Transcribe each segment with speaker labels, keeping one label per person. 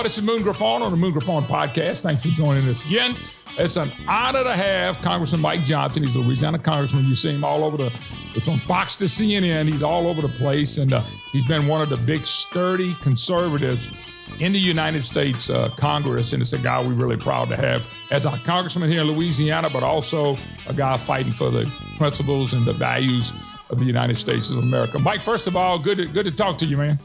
Speaker 1: This is Moon Griffon on the Moon Griffon podcast. Thanks for joining us again. It's an honor to have Congressman Mike Johnson. He's a Louisiana congressman. You see him all over from Fox to CNN. He's all over the place. And he's been one of the big, sturdy conservatives in the United States Congress. And it's a guy we're really proud to have as our congressman here in Louisiana, but also a guy fighting for the principles and the values of the United States of America. Mike, first of all, good to talk to you, man.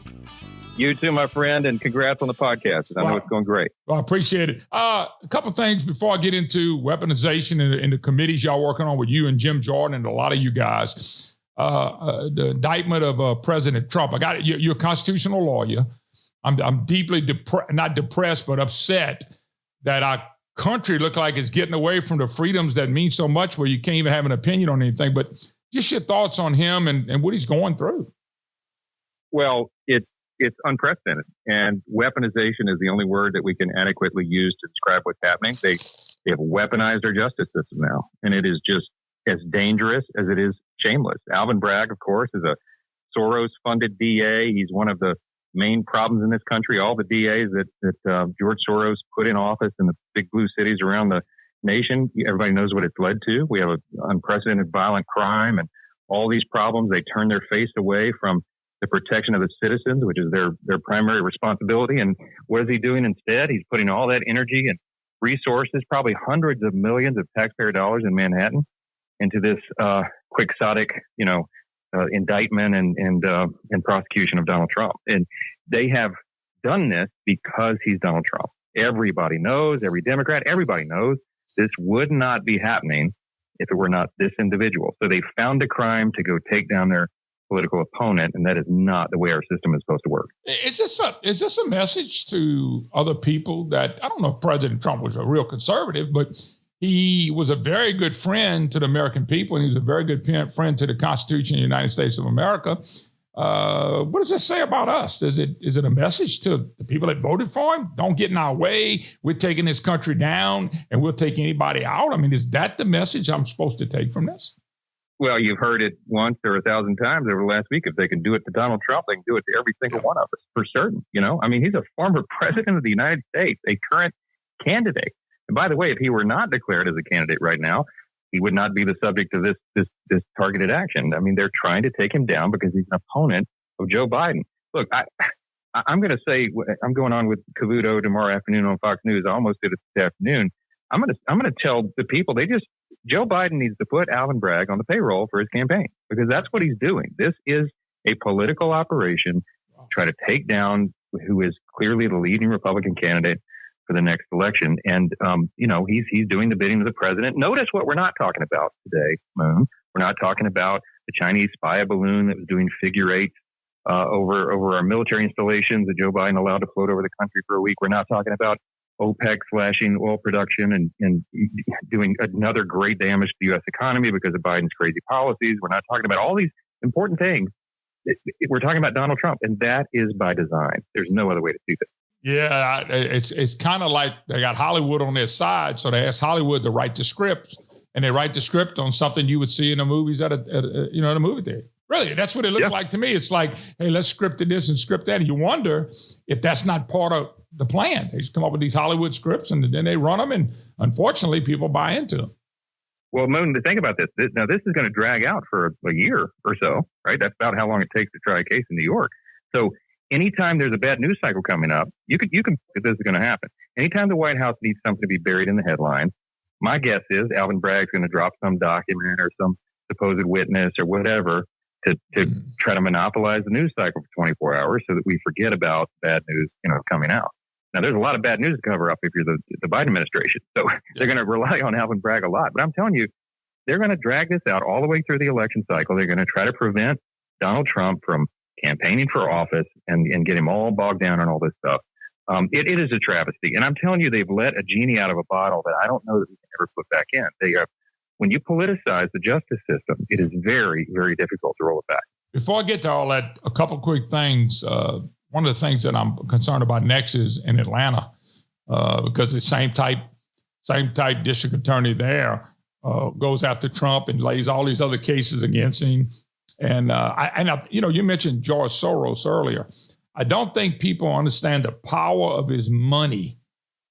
Speaker 2: You too, my friend, and congrats on the podcast. I know it's going great. Well,
Speaker 1: I appreciate it. A couple of things before I get into weaponization and the committees y'all working on with you and Jim Jordan and a lot of you guys. The indictment of President Trump. I got it. You're a constitutional lawyer. I'm deeply not depressed, but upset that our country look like it's getting away from the freedoms that mean so much, where you can't even have an opinion on anything. But just your thoughts on him and what he's going through.
Speaker 2: Well, it's unprecedented, and weaponization is the only word that we can adequately use to describe what's happening. They have weaponized our justice system now, and it is just as dangerous as it is shameless. Alvin Bragg, of course, is a Soros-funded DA. He's one of the main problems in this country. All the DAs that George Soros put in office in the big blue cities around the nation, everybody knows what it's led to. We have an unprecedented violent crime and all these problems. They turn their face away from the protection of the citizens, which is their primary responsibility. And what is he doing instead? He's putting all that energy and resources, probably hundreds of millions of taxpayer dollars in Manhattan, into this quixotic, indictment and prosecution of Donald Trump. And they have done this because he's Donald Trump. Everybody knows, every Democrat, everybody knows this would not be happening if it were not this individual. So they found a crime to go take down their political opponent, and that is not the way our system is supposed to work.
Speaker 1: Is this a message to other people that, I don't know if President Trump was a real conservative, but he was a very good friend to the American people, and he was a very good friend to the Constitution of the United States of America. What does this say about us? Is it a message to the people that voted for him? Don't get in our way. We're taking this country down, and we'll take anybody out. I mean, is that the message I'm supposed to take from this?
Speaker 2: Well, you've heard it once or 1,000 times over the last week. If they can do it to Donald Trump, they can do it to every single one of us, for certain. I mean, he's a former president of the United States, a current candidate. And by the way, if he were not declared as a candidate right now, he would not be the subject of this targeted action. I mean, they're trying to take him down because he's an opponent of Joe Biden. Look, I'm going to say, I'm going on with Cavuto tomorrow afternoon on Fox News. I almost did it this afternoon. I'm going to tell the people, Joe Biden needs to put Alvin Bragg on the payroll for his campaign, because that's what he's doing. This is a political operation to try to take down who is clearly the leading Republican candidate for the next election. And, he's doing the bidding of the president. Notice what we're not talking about today, Moon. We're not talking about the Chinese spy balloon that was doing figure eights over our military installations that Joe Biden allowed to float over the country for a week. We're not talking about OPEC slashing oil production and doing another great damage to the U.S. economy because of Biden's crazy policies. We're not talking about all these important things. We're talking about Donald Trump, and that is by design. There's no other way to see this.
Speaker 1: Yeah, it's kind of like they got Hollywood on their side, so they asked Hollywood to write the script, and they write the script on something you would see in the movies at a movie theater. Really, that's what it looks like to me. It's like, hey, let's script this and script that. And you wonder if that's not part of the plan. They just come up with these Hollywood scripts and then they run them, and unfortunately, people buy into them.
Speaker 2: Well, Moon, to think about this. Now, this is going to drag out for a year or so, right? That's about how long it takes to try a case in New York. So anytime there's a bad news cycle coming up, you can this is going to happen. Anytime the White House needs something to be buried in the headlines, my guess is Alvin Bragg's going to drop some document or some supposed witness or whatever to try to monopolize the news cycle for 24 hours so that we forget about bad news, coming out. Now, there's a lot of bad news to cover up if you're the Biden administration. So they're going to rely on Alvin Bragg a lot. But I'm telling you, they're going to drag this out all the way through the election cycle. They're going to try to prevent Donald Trump from campaigning for office and get him all bogged down on all this stuff. It is a travesty. And I'm telling you, they've let a genie out of a bottle that I don't know that we can ever put back in. When you politicize the justice system, it is very, very difficult to roll it back.
Speaker 1: Before I get to all that, a couple quick things. One of the things that I'm concerned about next is in Atlanta, because the same type district attorney there goes after Trump and lays all these other cases against him. And you mentioned George Soros earlier. I don't think people understand the power of his money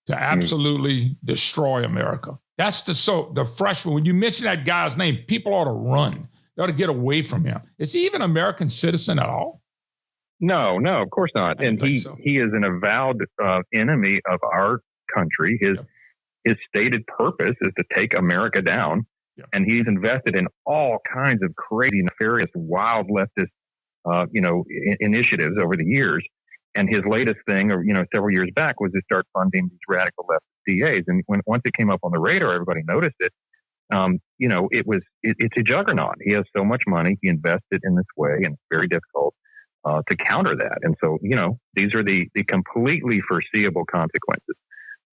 Speaker 1: to absolutely destroy America. That's the freshman. When you mention that guy's name, people ought to run. They ought to get away from him. Is he even an American citizen at all?
Speaker 2: No, of course not. And he is an avowed enemy of our country. His stated purpose is to take America down. Yep. And he's invested in all kinds of crazy, nefarious, wild leftist, initiatives over the years. And his latest thing, several years back, was to start funding these radical leftist DAs. And once it came up on the radar, everybody noticed it. It's a juggernaut. He has so much money. He invested in this way, and it's very difficult to counter that. And so, these are the completely foreseeable consequences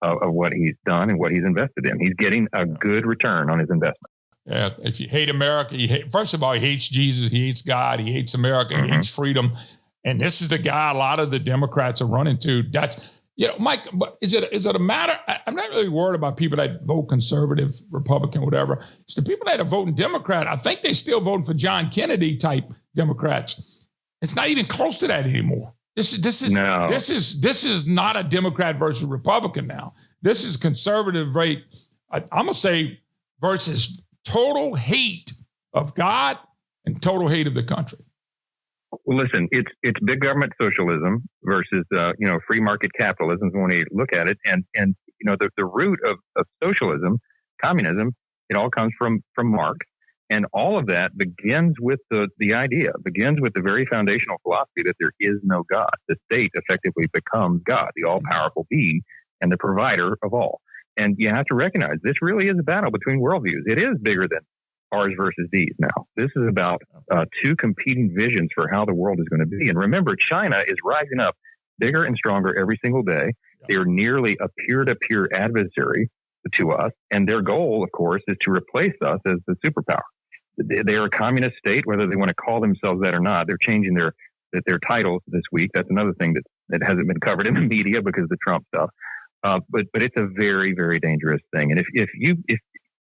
Speaker 2: of what he's done and what he's invested in. He's getting a good return on his investment.
Speaker 1: Yeah, if you hate America, first of all, he hates Jesus, he hates God, he hates America, he hates freedom. And this is the guy a lot of the Democrats are running to. That's, Mike, but is it a matter? I'm not really worried about people that vote conservative, Republican, whatever. It's the people that are voting Democrat. I think they're still voting for John Kennedy type Democrats. It's not even close to that anymore. This is not a Democrat versus Republican now. This is conservative rate. I'm gonna say versus total hate of God and total hate of the country.
Speaker 2: Well, listen, it's big government socialism versus free market capitalism when you look at it, and the root of socialism, communism, it all comes from Marx, and all of that begins with the very foundational philosophy that there is no God. The state effectively becomes God, the all-powerful being and the provider of all. And you have to recognize this really is a battle between worldviews. It is bigger than ours versus these now. This is about two competing visions for how the world is going to be. And remember, China is rising up bigger and stronger every single day. They are nearly a peer-to-peer adversary to us. And their goal, of course, is to replace us as the superpower. They are a communist state, whether they want to call themselves that or not. They're changing their titles this week. That's another thing that hasn't been covered in the media because of the Trump stuff. But it's a very, very dangerous thing. And if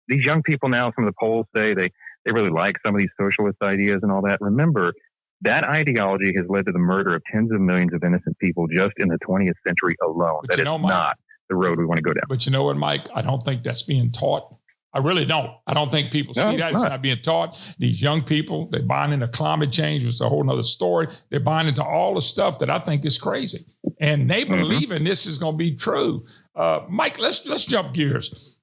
Speaker 2: these young people now, some of the polls say they really like some of these socialist ideas and all that. Remember, that ideology has led to the murder of tens of millions of innocent people just in the 20th century alone. That is not the road we want to go down.
Speaker 1: But you know what, Mike? I don't think that's being taught. I really don't. I don't think people see that. It's not being taught. These young people, they're buying into climate change, which is a whole nother story. They're buying into all the stuff that I think is crazy. And they believe in this is going to be true. Mike, let's jump gears.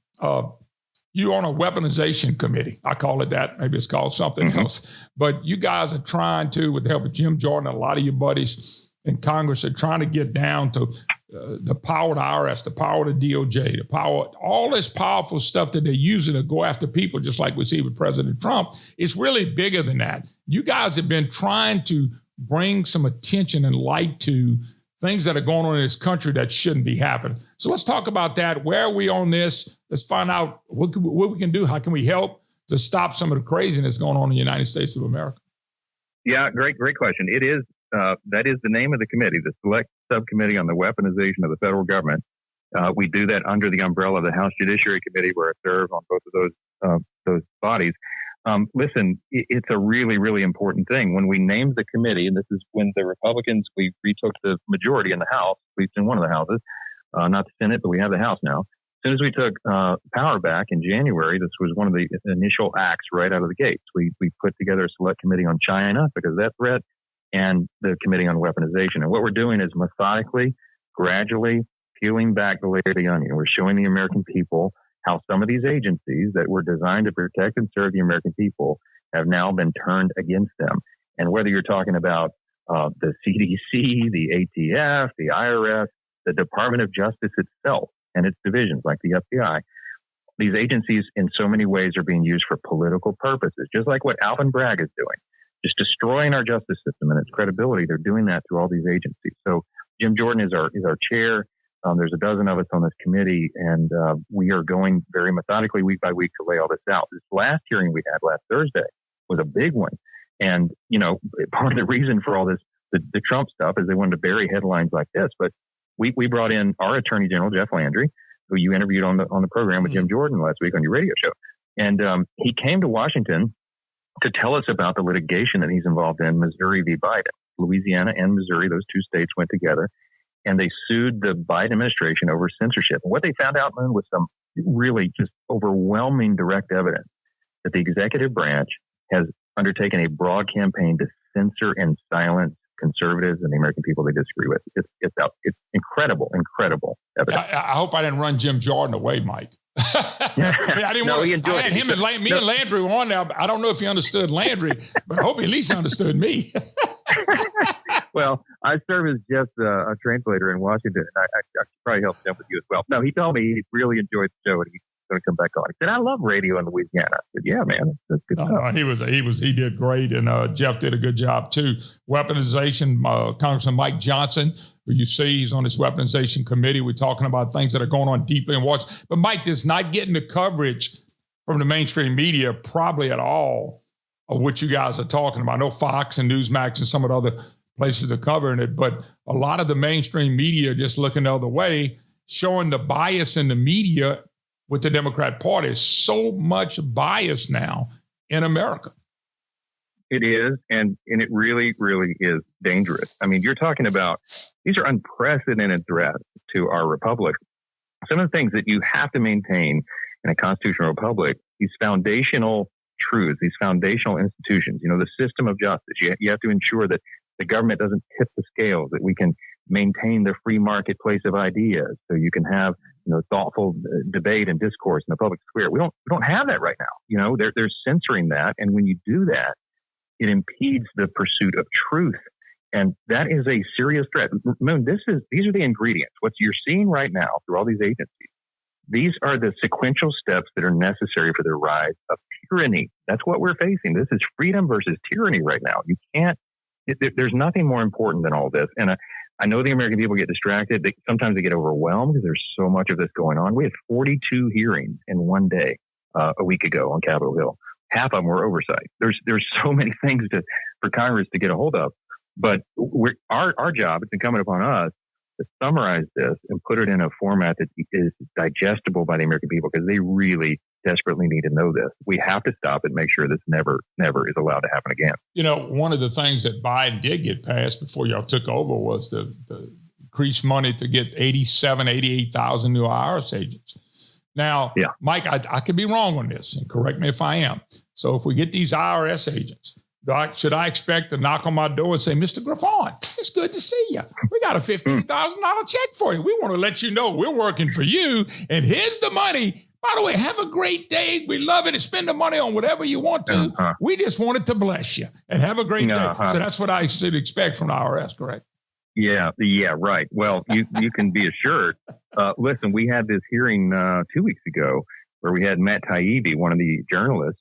Speaker 1: You on a weaponization committee. I call it that. Maybe it's called something else. But you guys are trying to, with the help of Jim Jordan, a lot of your buddies in Congress are trying to get down to the power of the IRS, the power of the DOJ, the power, all this powerful stuff that they're using to go after people, just like we see with President Trump. It's really bigger than that. You guys have been trying to bring some attention and light to things that are going on in this country that shouldn't be happening. So let's talk about that. Where are we on this? Let's find out what we can do. How can we help to stop some of the craziness going on in the United States of America?
Speaker 2: Yeah, great question. It is. That is the name of the committee, the Select Subcommittee on the Weaponization of the Federal Government. We do that under the umbrella of the House Judiciary Committee, where I serve on both of those bodies. Listen, it's a really, really important thing. When we named the committee, and this is when the Republicans, we retook the majority in the House, at least in one of the houses, not the Senate, but we have the House now. As soon as we took power back in January, this was one of the initial acts right out of the gates. We put together a select committee on China because of that threat, and the committee on weaponization. And what we're doing is methodically, gradually peeling back the layer of the onion. We're showing the American people how some of these agencies that were designed to protect and serve the American people have now been turned against them. And whether you're talking about the CDC, the ATF, the IRS, the Department of Justice itself and its divisions like the FBI, these agencies in so many ways are being used for political purposes, just like what Alvin Bragg is doing, just destroying our justice system and its credibility. They're doing that through all these agencies. So Jim Jordan is our chair. There's a dozen of us on this committee, and we are going very methodically week by week to lay all this out. This last hearing we had last Thursday was a big one. And, part of the reason for all this, the Trump stuff, is they wanted to bury headlines like this. But we brought in our Attorney General, Jeff Landry, who you interviewed on the program with Jim Jordan last week on your radio show. And he came to Washington to tell us about the litigation that he's involved in, Missouri v. Biden. Louisiana and Missouri, those two states went together, and they sued the Biden administration over censorship. And what they found out, Moon, was some really just overwhelming direct evidence that the executive branch has undertaken a broad campaign to censor and silence conservatives and the American people they disagree with. It's incredible evidence.
Speaker 1: I hope I didn't run Jim Jordan away, Mike. I didn't want to. I had him and me and Landry were on there. I don't know if he understood Landry, but I hope he at least understood me.
Speaker 2: Well, I serve as just a translator in Washington, and I could probably help them with you as well. No, he told me he really enjoyed the show, and he's going to come back on. He said, "I love radio in Louisiana." I said, "Yeah, man, that's good stuff."
Speaker 1: He did great, and Jeff did a good job too. Weaponization, Congressman Mike Johnson, who you see he's on this weaponization committee. We're talking about things that are going on deeply in Washington. But Mike is not getting the coverage from the mainstream media probably at all of what you guys are talking about. I know Fox and Newsmax and some of the other places are covering it, but a lot of the mainstream media just looking the other way, showing the bias in the media with the Democrat Party. So much bias now in America.
Speaker 2: It is, and it really, really is dangerous. I mean, you're talking about, these are unprecedented threats to our republic. Some of the things that you have to maintain in a constitutional republic, these foundational truths, these foundational institutions, the system of justice. You have to ensure that the government doesn't tip the scales, that we can maintain the free marketplace of ideas, so you can have thoughtful debate and discourse in the public square. We don't have that right now. They're censoring that, and when you do that, it impedes the pursuit of truth, and that is a serious threat. Moon, these are the ingredients. What you're seeing right now through all these agencies, these are the sequential steps that are necessary for the rise of tyranny. That's what we're facing. This is freedom versus tyranny right now. You can't. There's nothing more important than all this. And I know the American people get distracted. Sometimes they get overwhelmed because there's so much of this going on. We had 42 hearings in one day a week ago on Capitol Hill. Half of them were oversight. There's so many things for Congress to get a hold of. But our job, it's incumbent upon us to summarize this and put it in a format that is digestible by the American people, because they really desperately need to know this. We have to stop it and make sure this never is allowed to happen again.
Speaker 1: One of the things that Biden did get passed before y'all took over was the increased money to get 88,000 new IRS agents. Now, Mike, I could be wrong on this, and correct me if I am. So if we get these IRS agents, should I expect to knock on my door and say, Mr. Griffon, it's good to see you. We got a $15,000 check for you. We want to let you know we're working for you, and here's the money. By the way, have a great day. We love it. And spend the money on whatever you want to. We just wanted to bless you and have a great day. So that's what I should expect from the IRS, correct?
Speaker 2: Yeah, right. Well, you can be assured. Listen, we had this hearing 2 weeks ago where we had Matt Taibbi, one of the journalists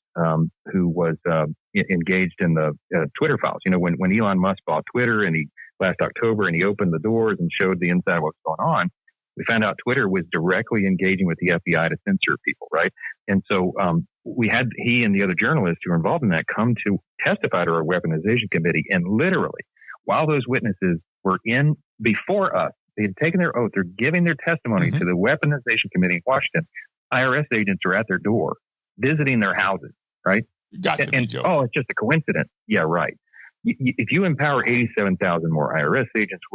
Speaker 2: who was engaged in the Twitter files. When Elon Musk bought Twitter last October, and he opened the doors and showed the inside of what's going on, we found out Twitter was directly engaging with the FBI to censor people, right? And so we had he and the other journalists who were involved in that come to testify to our weaponization committee. And literally, while those witnesses were in before us, they had taken their oath, they're giving their testimony to the weaponization committee in Washington. IRS agents are at their door, visiting their houses, right?
Speaker 1: You got to be joking.
Speaker 2: Oh, it's just a coincidence. Yeah, right. If you empower 87,000 more IRS agents,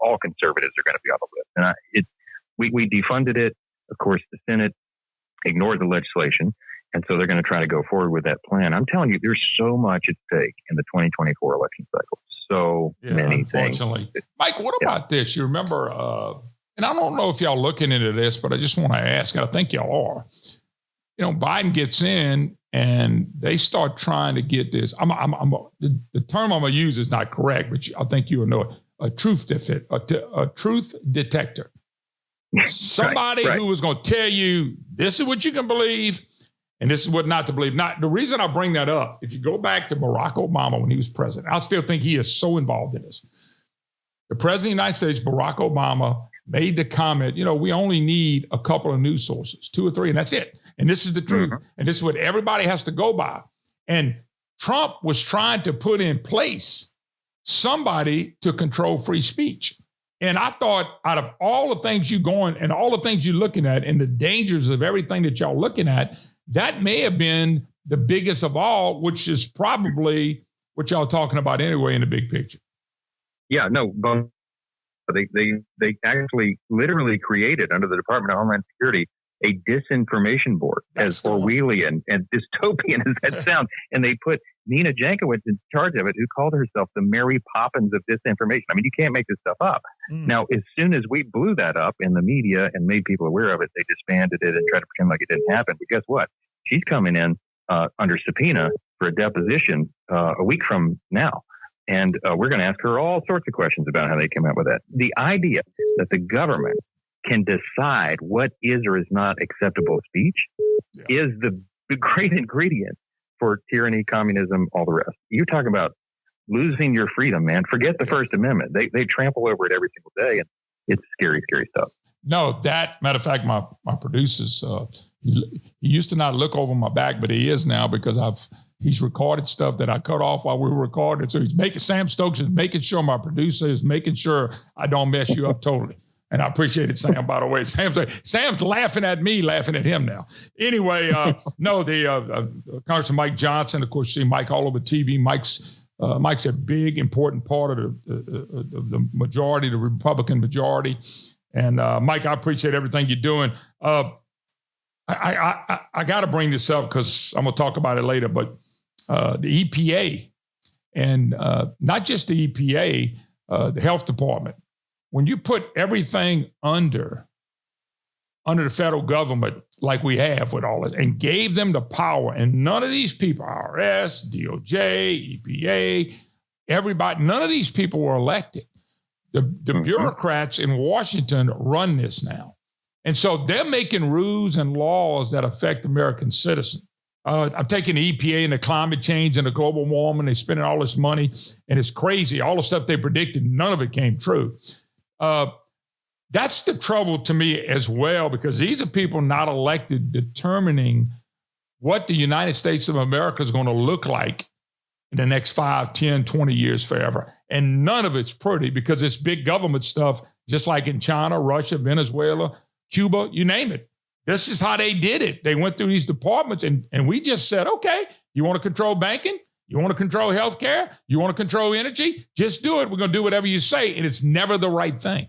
Speaker 2: all conservatives are going to be on the list. And we defunded it. Of course, the Senate ignored the legislation, and so they're going to try to go forward with that plan. I'm telling you, there's so much at stake in the 2024 election cycle. So many things.
Speaker 1: Mike, what about this? You remember, and I don't know if y'all looking into this, but I just want to ask, and I think y'all are. Biden gets in, and they start trying to get this. The term I'm going to use is not correct, but I think you will know it. A truth detector. Somebody who was going to tell you, this is what you can believe, and this is what not to believe. Now, the reason I bring that up, if you go back to Barack Obama when he was president, I still think he is so involved in this. The president of the United States, Barack Obama, made the comment, we only need a couple of news sources, 2 or 3, and that's it. And this is the truth. And this is what everybody has to go by. And Trump was trying to put in place somebody to control free speech. And I thought, out of all the things you're going and all the things you're looking at and the dangers of everything that y'all looking at, that may have been the biggest of all, which is probably what y'all talking about anyway in the big picture.
Speaker 2: Yeah, no, both. They actually literally created under the Department of Homeland Security a disinformation board, as Orwellian and dystopian as that sounds. And they put Nina Jankowicz in charge of it, who called herself the Mary Poppins of disinformation. I mean, you can't make this stuff up. Now, as soon as we blew that up in the media and made people aware of it, they disbanded it and tried to pretend like it didn't happen. But guess what? She's coming in under subpoena for a deposition a week from now. And we're going to ask her all sorts of questions about how they came up with that. The idea that the government can decide what is or is not acceptable speech is the great ingredient for tyranny, communism, all the rest. You talk about losing your freedom, man. Forget the First Amendment. They trample over it every single day, and it's scary, scary stuff.
Speaker 1: No, that matter of fact, my producers, he used to not look over my back, but he is now because he's recorded stuff that I cut off while we were recording. So Sam Stokes is making sure, my producer is making sure I don't mess you up totally. And I appreciate it, Sam, by the way. Sam's laughing at me, laughing at him now. Anyway, Congressman Mike Johnson, of course, you see Mike all over TV. Mike's a big, important part of the majority, the Republican majority. And Mike, I appreciate everything you're doing. I got to bring this up because I'm going to talk about it later, but the EPA and not just the EPA, the health department, when you put everything under the federal government like we have with all this and gave them the power, and none of these people, IRS, DOJ, EPA, everybody, none of these people were elected. The bureaucrats in Washington run this now. And so they're making rules and laws that affect American citizens. I'm taking the EPA and the climate change and the global warming. They're spending all this money, and it's crazy. All the stuff they predicted, none of it came true. That's the trouble to me as well, because these are people not elected determining what the United States of America is going to look like in the next 5, 10, 20 years forever. And none of it's pretty because it's big government stuff, just like in China, Russia, Venezuela, Cuba, you name it. This is how they did it. They went through these departments and we just said, okay, you want to control banking? You want to control healthcare? You want to control energy? Just do it. We're going to do whatever you say. And it's never the right thing.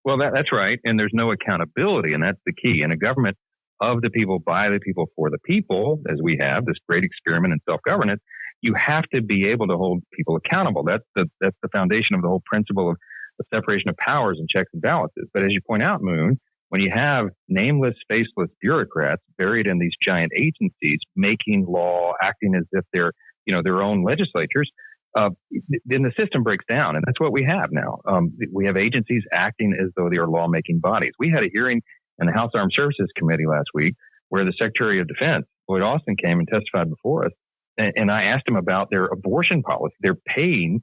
Speaker 2: Well, that's right. And there's no accountability. And that's the key. In a government of the people, by the people, for the people, as we have this great experiment in self-governance, you have to be able to hold people accountable. That's the foundation of the whole principle of separation of powers and checks and balances. But as you point out, Moon, when you have nameless, faceless bureaucrats buried in these giant agencies making law, acting as if they're, their own legislatures, then the system breaks down. And that's what we have now. We have agencies acting as though they are lawmaking bodies. We had a hearing in the House Armed Services Committee last week where the Secretary of Defense, Lloyd Austin, came and testified before us. And I asked him about their abortion policy. They're paying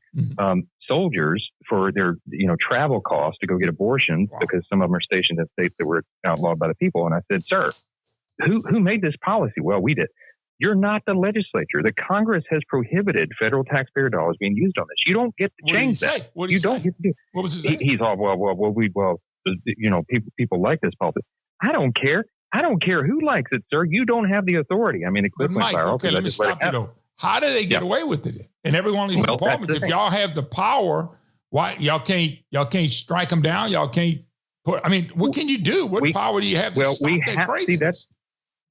Speaker 2: soldiers for their travel costs to go get abortions because some of them are stationed in states that were outlawed by the people. And I said, sir, who made this policy? Well, we did. You're not the legislature. The Congress has prohibited federal taxpayer dollars being used on this. You don't get to change that.
Speaker 1: What did he say?
Speaker 2: Don't get to do.
Speaker 1: What was his name?
Speaker 2: He's all people like this policy. I don't care. I don't care who likes it, sir. You don't have the authority. I mean,
Speaker 1: but Mike, okay, let me stop you though. How do they get away with it? In every one of these departments, if y'all have the power, why y'all can't strike them down? Y'all can't put. I mean, what can you do? What power do you have to stop that craziness?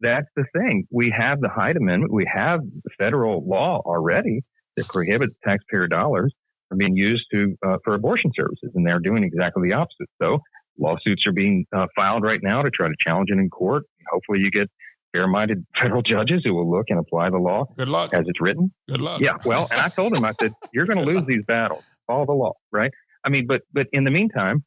Speaker 2: That's the thing. We have the Hyde Amendment. We have federal law already that prohibits taxpayer dollars from being used for abortion services, and they're doing exactly the opposite. So lawsuits are being filed right now to try to challenge it in court. Hopefully you get fair-minded federal judges who will look and apply the law as it's written.
Speaker 1: Good luck.
Speaker 2: Yeah, well, and I told him, I said, you're going to lose these battles. Follow the law, right? I mean, but in the meantime,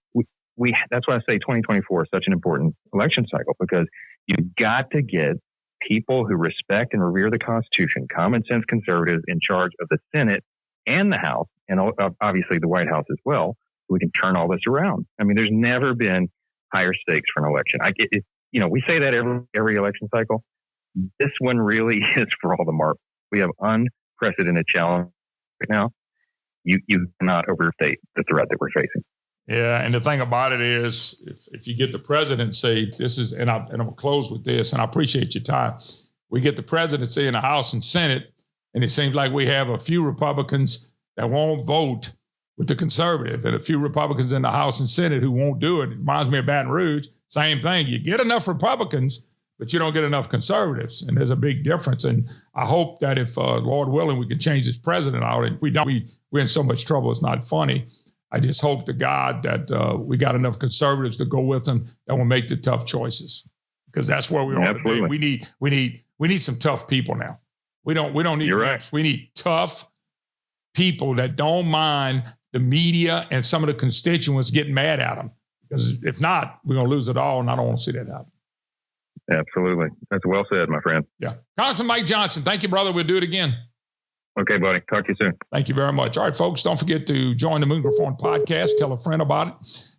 Speaker 2: we that's why I say 2024 is such an important election cycle, because you've got to get people who respect and revere the Constitution, common sense conservatives in charge of the Senate and the House, and obviously the White House as well, so we can turn all this around. I mean, there's never been higher stakes for an election. We say that every election cycle. This one really is for all the marbles. We have unprecedented challenge right now. You cannot overstate the threat that we're facing.
Speaker 1: Yeah, and the thing about it is, if you get the presidency, this is, and I'm going to close with this, and I appreciate your time. We get the presidency in the House and Senate, and it seems like we have a few Republicans that won't vote with the conservative and a few Republicans in the House and Senate who won't do it. It reminds me of Baton Rouge. Same thing. You get enough Republicans, but you don't get enough conservatives. And there's a big difference. And I hope that if, Lord willing, we can change this president out, and we don't, we're in so much trouble, it's not funny. I just hope to God that we got enough conservatives to go with them that will make the tough choices, because that's where we are today. We need some tough people now. We don't need
Speaker 2: You're
Speaker 1: reps.
Speaker 2: right.
Speaker 1: We need tough people that don't mind the media and some of the constituents getting mad at them. Because if not, we're going to lose it all, and I don't want to see that happen.
Speaker 2: Absolutely. That's well said, my friend.
Speaker 1: Yeah. Congressman Mike Johnson, thank you, brother. We'll do it again.
Speaker 2: Okay, buddy. Talk to you soon.
Speaker 1: Thank you very much. All right, folks, don't forget to join the Moon Griffon podcast. Tell a friend about it.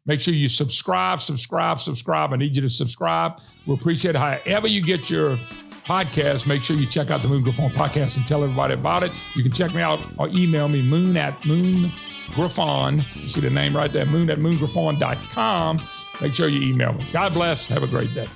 Speaker 1: Make sure you subscribe. I need you to subscribe. We'll appreciate it. However you get your podcast, make sure you check out the Moon Griffon podcast and tell everybody about it. You can check me out or email me, moon@moongriffon. You see the name right there, moon@moongriffon.com. Make sure you email me. God bless. Have a great day.